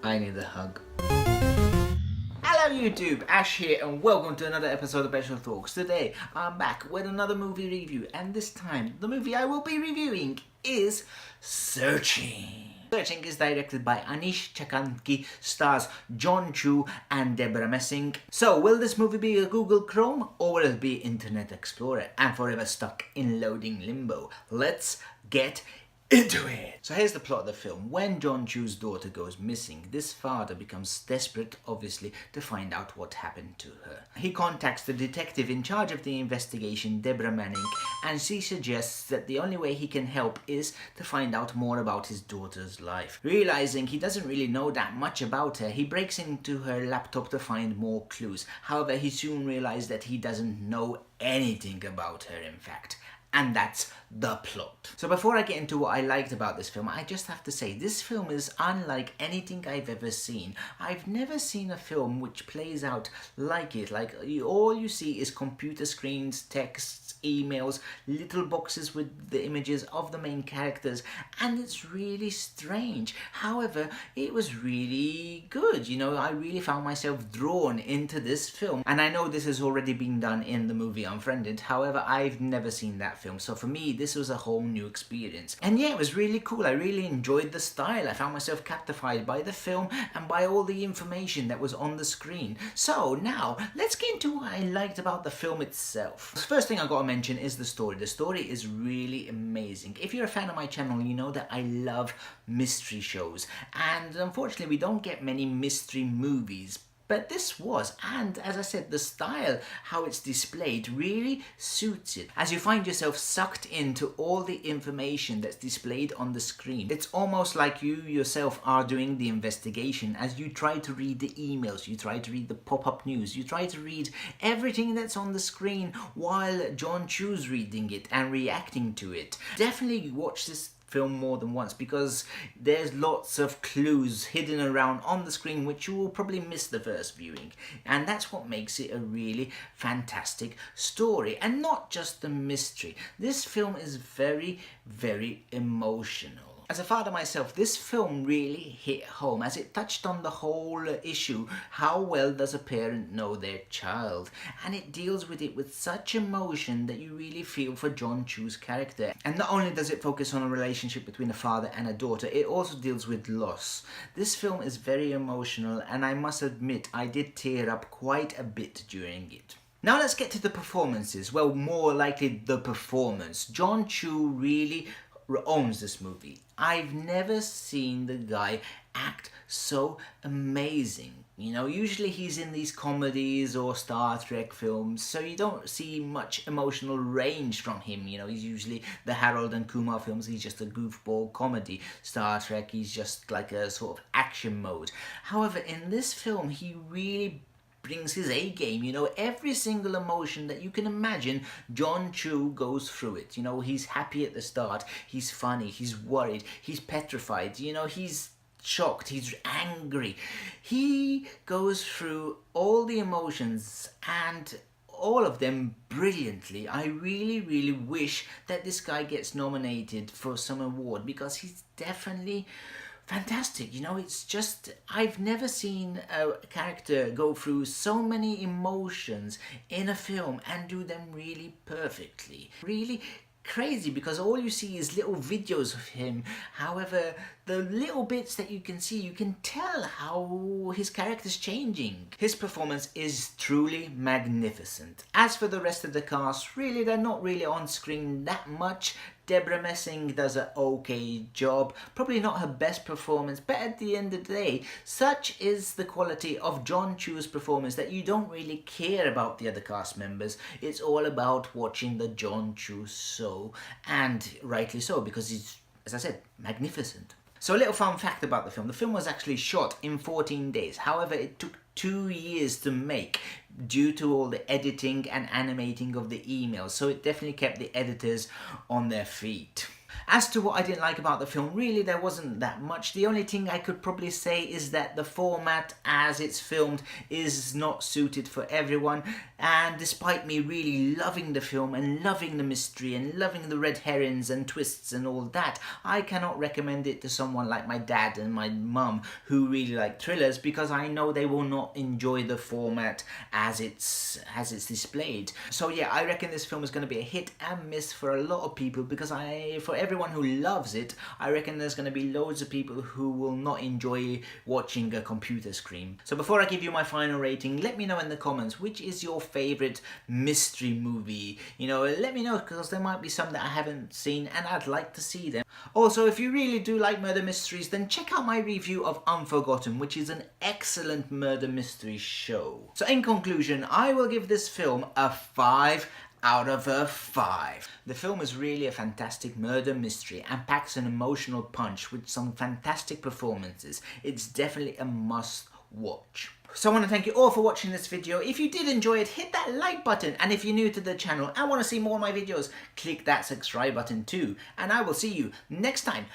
I need a hug. Hello YouTube, Ash here and welcome to another episode of Special Talks. Today I'm back with another movie review, and this time the movie I will be reviewing is Searching. Searching is directed by Anish Chakanki, stars John Chu and Deborah Messing. So will this movie be a Google Chrome or will it be Internet Explorer and forever stuck in loading limbo? Let's get into it. So here's the plot of the film. When John Chu's daughter goes missing, this father becomes desperate, obviously, to find out what happened to her. He contacts the detective in charge of the investigation, Deborah Manning, and she suggests that the only way he can help is to find out more about his daughter's life. Realizing he doesn't really know that much about her, he breaks into her laptop to find more clues. However, he soon realizes that he doesn't know anything about her, in fact. And that's the plot. So before I get into what I liked about this film, I just have to say this film is unlike anything I've ever seen. I've never seen a film which plays out like it. Like all you see is computer screens, texts, emails, little boxes with the images of the main characters, and it's really strange. However, it was really good. You know, I really found myself drawn into this film, and I know this has already been done in the movie Unfriended. However, I've never seen that film, so for me this was a whole new experience. And yeah, it was really cool. I really enjoyed the style. I found myself captivated by the film and by all the information that was on the screen. So now let's get into what I liked about the film itself. The first thing I gotta mention is the story. The story is really amazing. If you're a fan of my channel, you know that I love mystery shows, and unfortunately we don't get many mystery movies. But this was, and as I said, the style, how it's displayed, really suits it. As you find yourself sucked into all the information that's displayed on the screen. It's almost like you yourself are doing the investigation as you try to read the emails, you try to read the pop-up news, you try to read everything that's on the screen while John Chu's reading it and reacting to it. Definitely watch this film more than once because there's lots of clues hidden around on the screen which you will probably miss the first viewing, and that's what makes it a really fantastic story. And not just the mystery, this film is very, very emotional. As a father myself, this film really hit home as it touched on the whole issue, how well does a parent know their child? And it deals with it with such emotion that you really feel for John Chu's character. And not only does it focus on a relationship between a father and a daughter, it also deals with loss. This film is very emotional, and I must admit I did tear up quite a bit during it. Now let's get to the performances. Well, more likely the performance. John Chu really owns this movie. I've never seen the guy act so amazing. You know, usually he's in these comedies or Star Trek films, so you don't see much emotional range from him. You know, he's usually the Harold and Kumar films, he's just a goofball comedy. Star Trek, he's just like a sort of action mode. However, in this film, he really brings his A game. You know, every single emotion that you can imagine, John Chu goes through it. You know, he's happy at the start, he's funny, he's worried, he's petrified, you know, he's shocked, he's angry. He goes through all the emotions and all of them brilliantly. I really, really wish that this guy gets nominated for some award because he's definitely fantastic. You know, it's just, I've never seen a character go through so many emotions in a film and do them really perfectly. Really crazy because all you see is little videos of him. However, the little bits that you can see, you can tell how his character's changing. His performance is truly magnificent. As for the rest of the cast, really they're not really on screen that much. Deborah Messing does an okay job, probably not her best performance, but at the end of the day, such is the quality of John Chu's performance that you don't really care about the other cast members. It's all about watching the John Chu show, and rightly so, because he's, as I said, magnificent. So a little fun fact about the film. The film was actually shot in 14 days. However, it took 2 years to make due to all the editing and animating of the emails. So it definitely kept the editors on their feet. As to what I didn't like about the film, really there wasn't that much. The only thing I could probably say is that the format as it's filmed is not suited for everyone, and despite me really loving the film and loving the mystery and loving the red herrings and twists and all that, I cannot recommend it to someone like my dad and my mum who really like thrillers, because I know they will not enjoy the format as it's displayed. So yeah, I reckon this film is going to be a hit and miss for a lot of people, because for everyone who loves it, I reckon there's going to be loads of people who will not enjoy watching a computer screen. So before I give you my final rating, let me know in the comments which is your favorite mystery movie. You know, let me know, because there might be some that I haven't seen and I'd like to see them. Also, if you really do like murder mysteries, then check out my review of Unforgotten, which is an excellent murder mystery show. So in conclusion, I will give this film a 5 out of a 5. The film is really a fantastic murder mystery and packs an emotional punch with some fantastic performances. It's definitely a must watch. So I want to thank you all for watching this video. If you did enjoy it, hit that like button, and if you're new to the channel and want to see more of my videos, click that subscribe button too. And I will see you next time.